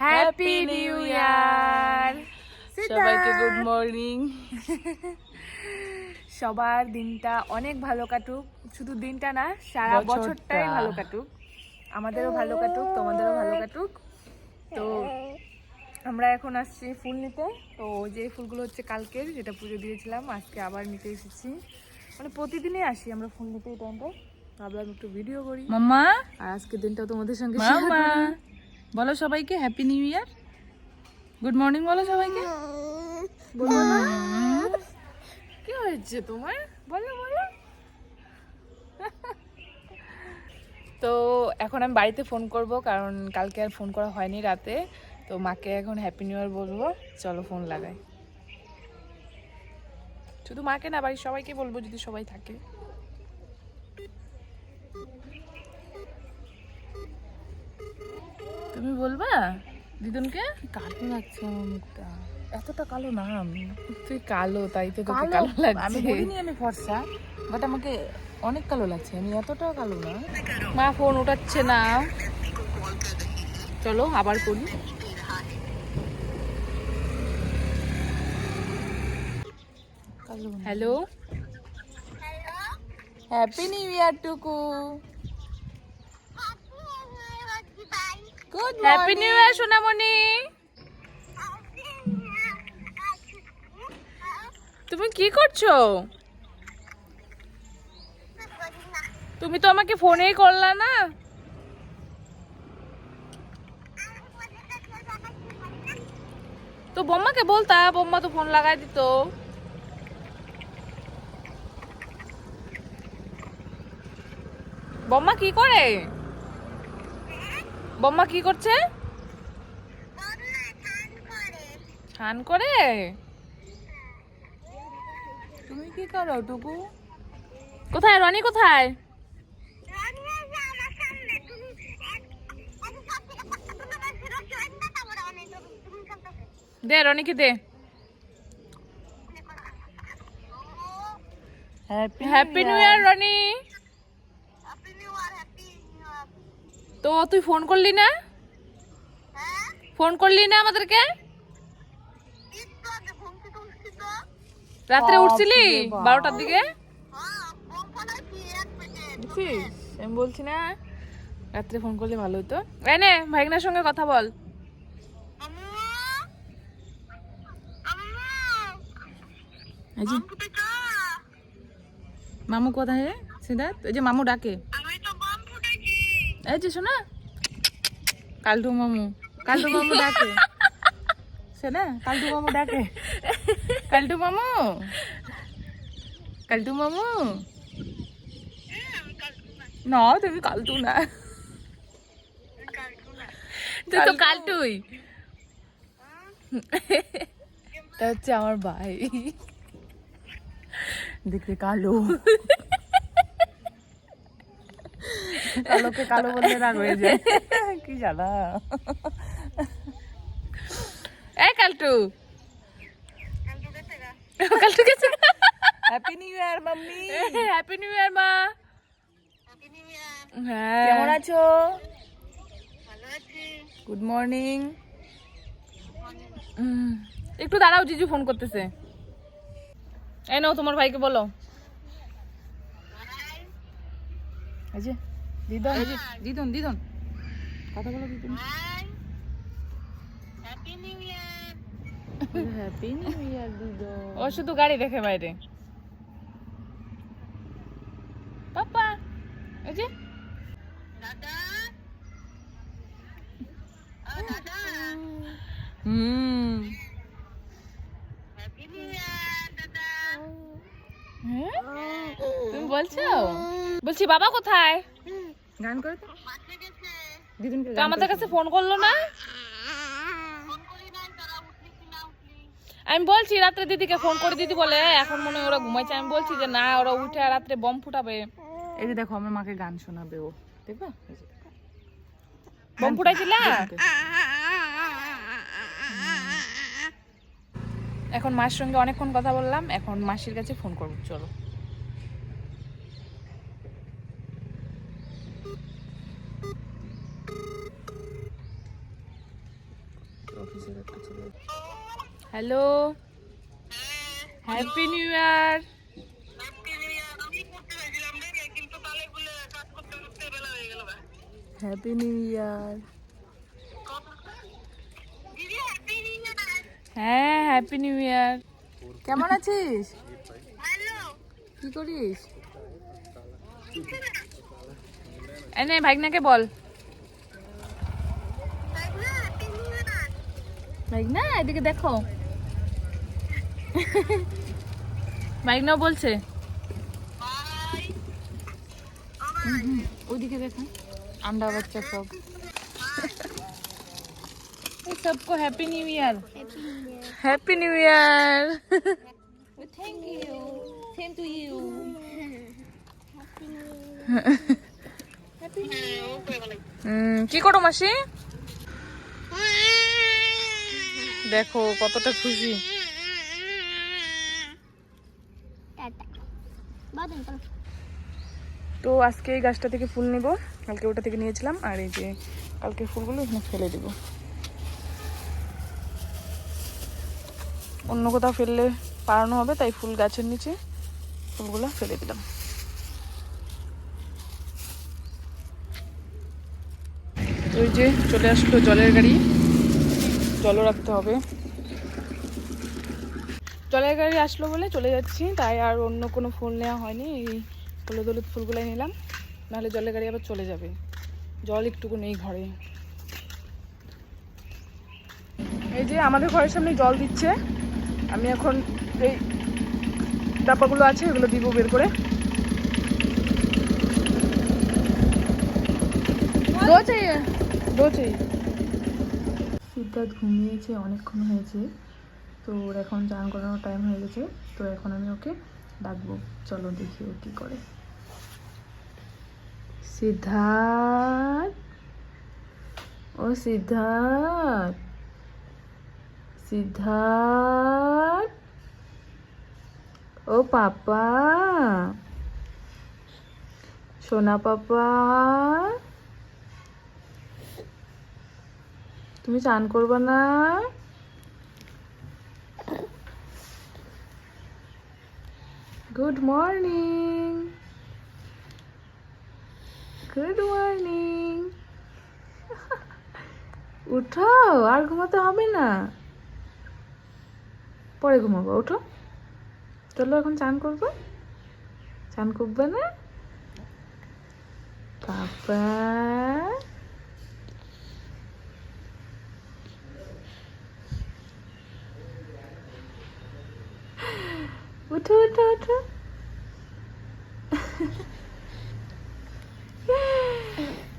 Happy new ইয়ার। সবাইকে good morning. সবার দিনটা অনেক ভালো কাটুক, শুধু দিনটা না সারা বছরটাই ভালো কাটুক, আমাদেরও ভালো কাটুক, তোমাদেরও ভালো কাটুক। তো আমরা এখন আসছি ফুল নিতে। তো যে ফুলগুলো হচ্ছে কালকের, যেটা পুজো দিয়েছিলাম, আজকে আবার নিতে এসেছি। মানে প্রতিদিনই আসি আমরা ফুল নিতে এই টাইমটা। ভাবলাম একটু ভিডিও করি মাম্মা, আর আজকে দিনটাও তোমাদের সঙ্গে মাম্মা বলো সবাইকে হ্যাপি নিউ ইয়ার, গুড মর্নিং বলো সবাইকে। বলবো না? কি হয়েছে তোমার? বলো বলো। তো এখন আমি বাড়িতে ফোন করব, কারণ কালকে আর ফোন করা হয়নি রাতে। তো মাকে এখন হ্যাপি নিউ ইয়ার বলবো। চলো ফোন লাগাই। শুধু মাকে না, বাড়ির সবাইকে বলবো যদি সবাই থাকে। তুমি বলবা দিদুনকে? কালো লাগছে আমার মুখটা। এতটা কালো না আমি। তুই কালো, তাই তো তোকে কালো কালো লাগছে। আমি বলিনি আমি ফর্সা, বাট আমাকে অনেক কালো লাগছে। আমি এতটাও কালো না। মা ফোন উঠাচ্ছে না, চলো আবার করি। হ্যালো, হ্যাপি নিউ ইয়ার টুকু। গুড হ্যাপি নিউ ইয়ার সোনামণি। তুমি কি করছো? তুমি তো আমাকে ফোনেই করলা না। তো বম্মাকে বলতা, বম্মা তো ফোন লাগাই দিত। বম্মা কি করে? বম্মা কি করছে? স্নান করে? তুমি কি করো টুকু? কোথায় রনি? কোথায়? দে রনিকে দে। Happy new year Roni. তো তুই ফোন করলি না? ফোন করলি না আমাদেরকে? রাত্রে উঠছিলি 12টার দিকে? দেখছিস, আমি বলছি না রাত্রে ফোন করলে ভালো হতো। এনে ভাইগনার সঙ্গে কথা বল। এই যে মামু কোথায় রে সিদ্ধার্থ? এই যে মামু ডাকে। এই যে শোনা, কালটু মামু, কালটু মামু ডাকে। শোনা, কালটু মামু ডাকে। কালটু মামু, কালটু মামু। না তুমি কালটু না, তুই তো কালটুই। এটা হচ্ছে আমার ভাই। দেখতে কালো। কালোকে কালো বললে রাগ হয়ে যায়। কি জানা। এই কালটু, কালটু গেছে। হ্যাপি নিউ ইয়ার মাম্মি। হ্যাপি নিউ ইয়ার মা। হ্যাঁ, কেমন আছো? Good morning. একটু দাঁড়াও, জিজু ফোন করতেছে। এই নাও তোমার ভাইকে বলো। এই যে দিদন, এই যে দিদন, দিদন কথা বলো দিদন। হ্যাপি নিউ ইয়ার দিদন। ও শুধু গাড়ি দেখে বাইরে। পাপা, এই যে হ্যাঁ? তুমি বলছো? বলছি বাবা কোথায়? গান করে তো দিদুনকে। তো আমাদের কাছে ফোন করলো না। আমি বলছি রাত্রে দিদিকে ফোন করে, দিদি বলে এখন মনে হয় ওরা ঘুমাইছে। আমি বলছি যে না, ওরা উঠে রাত্রে বম ফুটাবে। এই যে দেখো আমার মাকে গান শোনাবে ও, দেখবা? এই যে বম ফুটাইছিলা? এখন মার সঙ্গে অনেকক্ষণ কথা বললাম, এখন মাসির কাছে ফোন করবো। চলো। অফিসের একটা ছেলে। হ্যালো, হ্যাপি নিউ ইয়ার। হ্যাপি নিউ ইয়ার। হ্যাঁ, হ্যাপি নিউ ইয়ার। কেমন আছিস? কি করিস? এনে ভাইগনাকে বল। ভাইগনা এদিকে দেখো। ভাইগনাও বলছে। ওদিকে দেখো, अंडा बच्चा सब। सबको happy new year. Happy new year. Thank you. Same to you. কি করো মাসি? দেখো কতটা খুশি। তো আজকে এই গাছটা থেকে ফুল নিব, কালকে ওটা থেকে নিয়েছিলাম, আর এই যে কালকে ফুলগুলো এখানে ফেলে দেব। অন্য কোথাও ফেললে পারানো হবে, তাই ফুল গাছের নিচে ফুলগুলো ফেলে দিলাম। ওই যে চলে আসলো জলের গাড়ি, জলও রাখতে হবে। জলের গাড়ি আসলো বলে চলে যাচ্ছি, তাই আর অন্য কোনো ফুল নেওয়া হয়নি। এই হলুদ হলুদ ফুলগুলাই নিলাম, নাহলে জলের গাড়ি আবার চলে যাবে। জল একটুকু নেই ঘরে। এই যে আমাদের ঘরের সামনে জল দিচ্ছে, আমি এখন এই ডাব্বাগুলো আছে এগুলো দিব বের করে। সিদ্ধার্থ ঘুমিয়েছে, অনেকক্ষণ হয়েছে, তো ওর এখন চান করানোর টাইম হয়ে গেছে। তো এখন আমি ওকে ডাকবো, চলো দেখি ও কি করে। সিদ্ধার্থ, ও সিদ্ধার্থ, সিদ্ধার্থ, ও পাপা, সোনা পাপা, তুমি চান করবা না? Good morning, good morning. উঠো, আর ঘুমাতে হবে না, পরে ঘুমাবো। উঠো, চলো এখন চান করবো। চান করবে না পাপা? উঠো উঠো উঠো।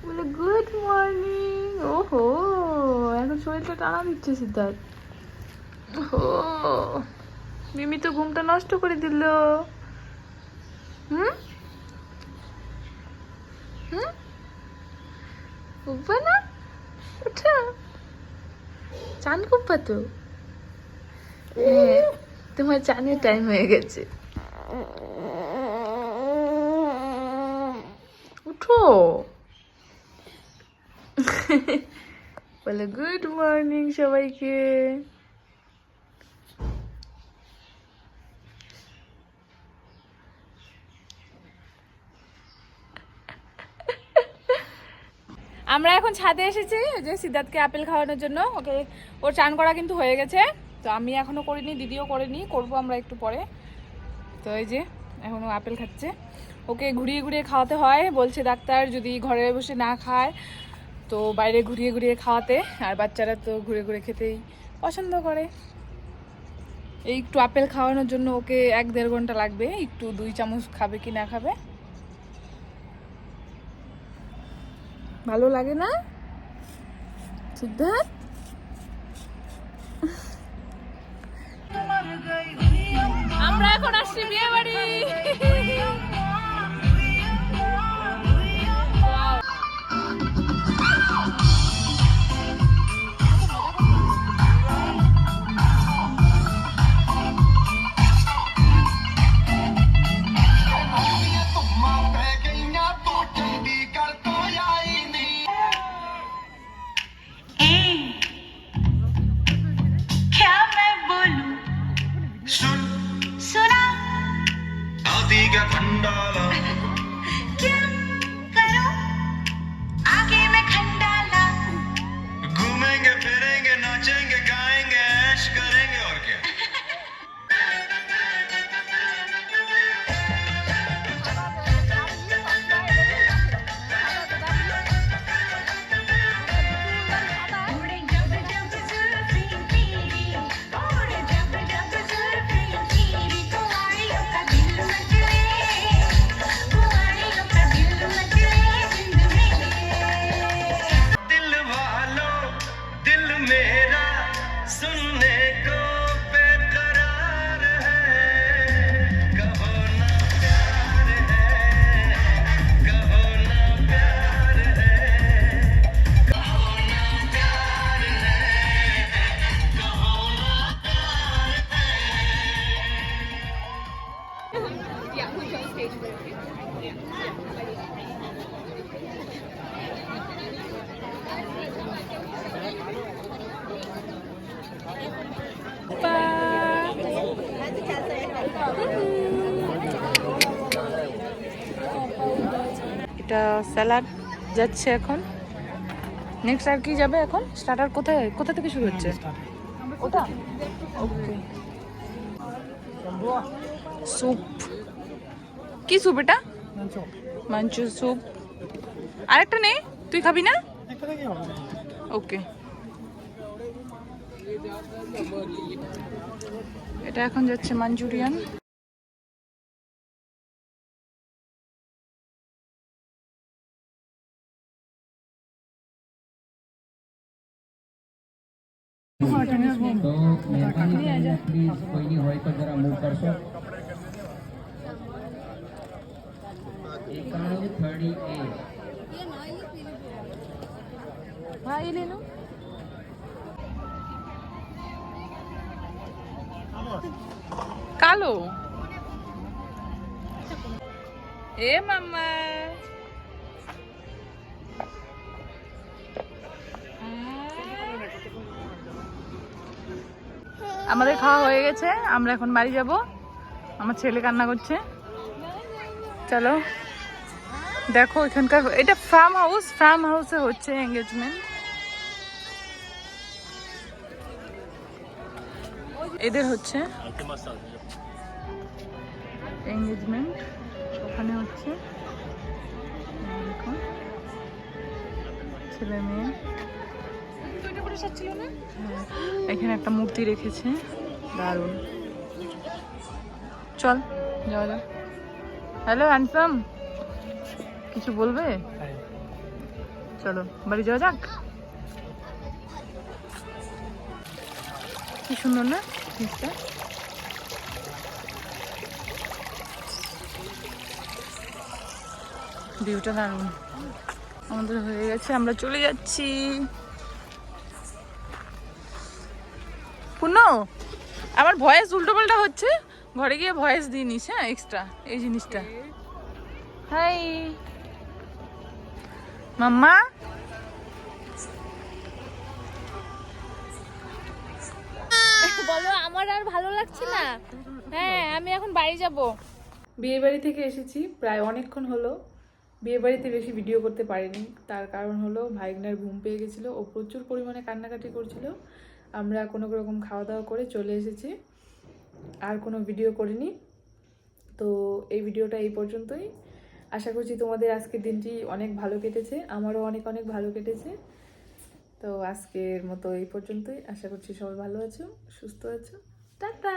বলে গুড মর্নিং। ওহো, এখন শরীরটা টানা দিচ্ছে সিদ্ধার্থ। ও মিমি তো ঘুমটা নষ্ট করে দিল। হুম হুম, উঠবা না? উঠা, চান করবা তো? তোমার চানের টাইম হয়ে গেছে, উঠো। বলে গুড মর্নিং সবাইকে। আমরা এখন ছাদে এসেছি যে সিদ্ধার্থকে আপেল খাওয়ানোর জন্য। ওকে, ওর চান করা কিন্তু হয়ে গেছে, তো আমি এখনো করিনি, দিদিও করেনি, করবো আমরা একটু পরে। তো এই যে এখনো আপেল খাচ্ছে। ওকে ঘুরিয়ে ঘুরিয়ে খাওয়াতে হয়, বলছে ডাক্তার যদি ঘরে বসে না খায় তো বাইরে ঘুরিয়ে ঘুরিয়ে খাওয়াতে। আর বাচ্চারা তো ঘুরে ঘুরে খেতেই পছন্দ করে। এই একটু আপেল খাওয়ানোর জন্য ওকে 1-1.5 ঘন্টা লাগবে। একটু 2 চামচ খাবে কি না খাবে। ভালো লাগে না সিদ্ধার্থ? আমরা এখন আসছি বিয়ে বাড়ি। এটা স্যালাড যাচ্ছে এখন। নেক্সট আর কি যাবে এখন? স্টার্টার কোথা থেকে শুরু হচ্ছে? ওটা ওকে। স্যুপ, কি স্যুপ এটা? মাঞ্চু স্যুপ। আরেকটা নেই? তুই খাবি না? ওকে। এটা এখন যাচ্ছে মাঞ্চুরিয়ান। तो मेहरबानी करिए प्लीज कोई नहीं होए तो जरा मूव कर सो 9138 हाँ ये ले लो। কালো এ মাম্মা আমাদের খাওয়া হয়ে গেছে, আমরা এখন বাড়ি যাব। আমার ছেলে কান্না করছে। চলো দেখো এখানকার, এটা ফার্ম হাউসে হচ্ছে এঙ্গেজমেন্ট। এদের হচ্ছে এঙ্গেজমেন্ট, ওখানে হচ্ছে দেখো ছেলে মেয়ে। এখানে একটা মূর্তি রেখেছে, দারুণ। চল যাওয়া যাক। হ্যালো হ্যান্ডসাম, কিছু বলবে? চলো বাড়ি যাওয়া যাক। কি সুন্দর না জিনিসটা? ভিউটা দারুণ। আমাদের হয়ে গেছে, আমরা চলে যাচ্ছি। পুনো, আমার ভয়েস উল্টো পাল্টা হচ্ছে, ঘরে গিয়ে ভয়েস দিয়ে নিস। হ্যাঁ এক্সট্রা এই জিনিসটা। হাই মাম্মা। বলো আমার আর ভালো লাগছে না। হ্যাঁ আমি এখন বাড়ি যাব। বিয়ে বাড়ি থেকে এসেছি, প্রায় অনেকক্ষণ হলো। বিয়ে বাড়িতে বেশি ভিডিও করতে পারিনি, তার কারণ হলো ভাইগনার ঘুম পেয়ে গেছিলো, ও প্রচুর পরিমাণে কান্নাকাটি করছিল। আমরা কোনো রকম খাওয়া দাওয়া করে চলে এসেছি, আর কোনো ভিডিও করিনি। তো এই ভিডিওটা এই পর্যন্তই। আশা করছি তোমাদের আজকের দিনটি অনেক ভালো কেটেছে, আমারও অনেক অনেক ভালো কেটেছে। তো আজকের মতো এই পর্যন্তই। আশা করছি সবাই ভালো আছো, সুস্থ আছো। টাটা।